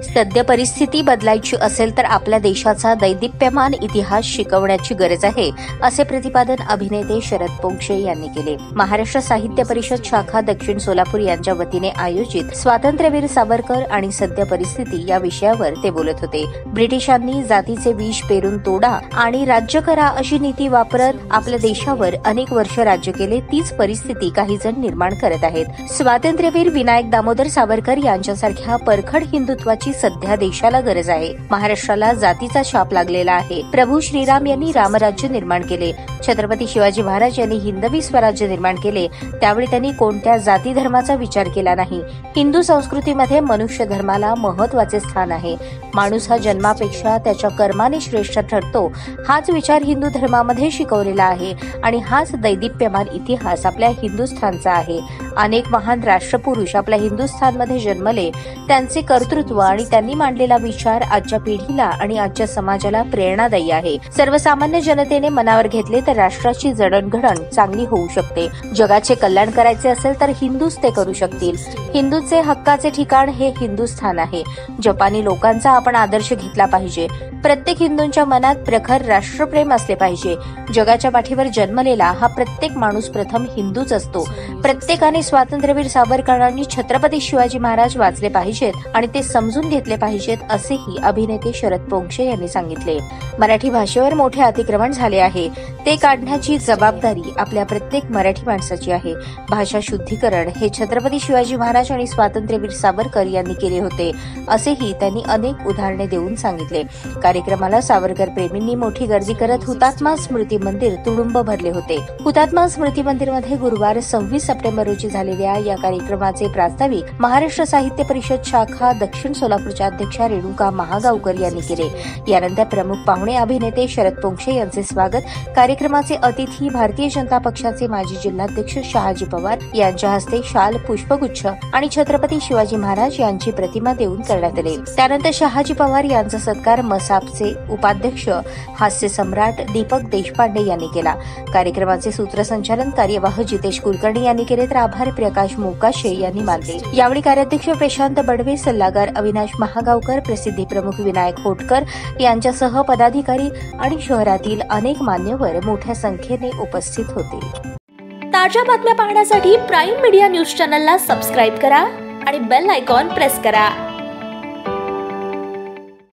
सद्य परिस्थिती बदलायची असेल तर आपल्या देशाचा दैदिप्यमान इतिहास शिकवण्याची गरज आहे, असे प्रतिपादन अभिनेते शरद पोंक्षे यांनी केले। महाराष्ट्र साहित्य परिषद शाखा दक्षिण सोलापूर यांच्या वतीने आयोजित स्वातंत्र्यवीर सावरकर आणि सद्य परिस्थिती या विषयावर ते बोलत होते। ब्रिटिशांनी जातीचे विष पेरून तोडा आणि राज्य करा अशी नीती वापरत आपल्या देशावर अनेक वर्ष राज्य केले, तीच परिस्थिती काही जण निर्माण करत आहेत। स्वातंत्र्यवीर विनायक दामोदर सावरकर यांच्यासारख्या परखड हिंदुत्वाची सध्या देशाला गरज आहे। महाराष्ट्राला जातीचा शाप लागलेला आहे। प्रभू श्रीराम यांनी रामराज्य निर्माण केले, छत्रपती शिवाजी महाराज यांनी हिंदवी स्वराज्य निर्माण केले, त्यावेळी त्यांनी कोणत्या जाती धर्माचा विचार केला नाही। हिंदू संस्कृतीमध्ये मनुष्य धर्माला महत्त्वाचे स्थान आहे। माणूस हा जन्मापेक्षा त्याच्या कर्माने श्रेष्ठ ठरतो, हाच विचार हिंदू धर्मामध्ये शिकवलेला आहे आणि हाच दैदिप्यमान इतिहास आपल्या हिंदुस्थानचा आहे। अनेक महान राष्ट्रपुरुष आपल्या हिंदुस्थानमध्ये जन्मले, त्यांचे कर्तृत्व आणि त्यांनी मांडलेला विचार आजच्या पिढीला आणि आजच्या समाजाला प्रेरणादायी आहे। सर्वसामान्य जनतेने मनावर घेतले तर राष्ट्राची जडणघडण चांगली होऊ शकते। जगाचे कल्याण करायचे असेल तर हिंदूच ते करू शकतील। हिंदूचे हक्काचे ठिकाण हे हिंदुस्थान आहे। जपानी लोकांचा आपण आदर्श घेतला पाहिजे। प्रत्येक हिंदूंच्या मनात प्रखर राष्ट्रप्रेम असले पाहिजे। जगाच्या पाठीवर जन्मलेला हा प्रत्येक माणूस प्रथम हिंदूच असतो। प्रत्येकाने स्वातंत्र्यवीर सावरकरांनी छत्रपती शिवाजी महाराज वाचले पाहिजेत आणि ते समजून घेतले पाहिजेत, असेही अभिनेते शरद पोंक्षे यांनी सांगितले। मराठी भाषेवर मोठे अतिक्रमण झाले आहे, ते काढण्याची जबाबदारी आपल्या प्रत्येक मराठी माणसाची आहे। भाषा शुद्धीकरण हे छत्रपती शिवाजी महाराज आणि स्वातंत्र्यवीर सावरकर यांनी केले होते, असेही त्यांनी अनेक उदाहरणे देऊन सांगितले। कार्यक्रमाला सावरकर प्रेमींनी मोठी गर्दी करत हुतात्मा स्मृती मंदिर तुडुंब भरले होते। हुतात्मा स्मृती मंदिरमध्ये गुरुवार 26 सप्टेंबर रोजी झालेल्या या कार्यक्रमाचे प्रास्ताविक महाराष्ट्र साहित्य परिषद शाखा दक्षिण सोलापूरच्या अध्यक्षा रेणुका महागावकर यांनी केले। यानंतर प्रमुख पाहुणे अभिनेते शरद पोंक्षे यांचे स्वागत, कार्यक्रमाचे अतिथी भारतीय जनता पक्षाचे माजी जिल्हाध्यक्ष शहाजी पवार यांच्या हस्ते शाल, पुष्पगुच्छ आणि छत्रपती शिवाजी महाराज यांची प्रतिमा देऊन करण्यात आले। त्यानंतर शहाजी पवार यांचा सत्कार मसापचे उपाध्यक्ष हास्य सम्राट दीपक देशपांडे यांनी केला। कार्यक्रमाचे सूत्रसंचालन कार्यवाह जितेश कुलकर्णी यांनी केले, तर आभार प्रकाश मोकाशे यांनी मानले। यावेळी कार्याध्यक्ष प्रशांत बडवे, सल्लागार अविनाश महागावकर, प्रसिद्धी प्रमुख विनायक होटकर यांच्यासह पदाधिकारी आणि शहरातील अनेक मान्यवर मोठ्या संख्येने उपस्थित होते। ताज्या बातम्या पाहण्यासाठी प्राईम मीडिया न्यूज चॅनलला सबस्क्राईब करा आणि बेल आयकॉन प्रेस करा।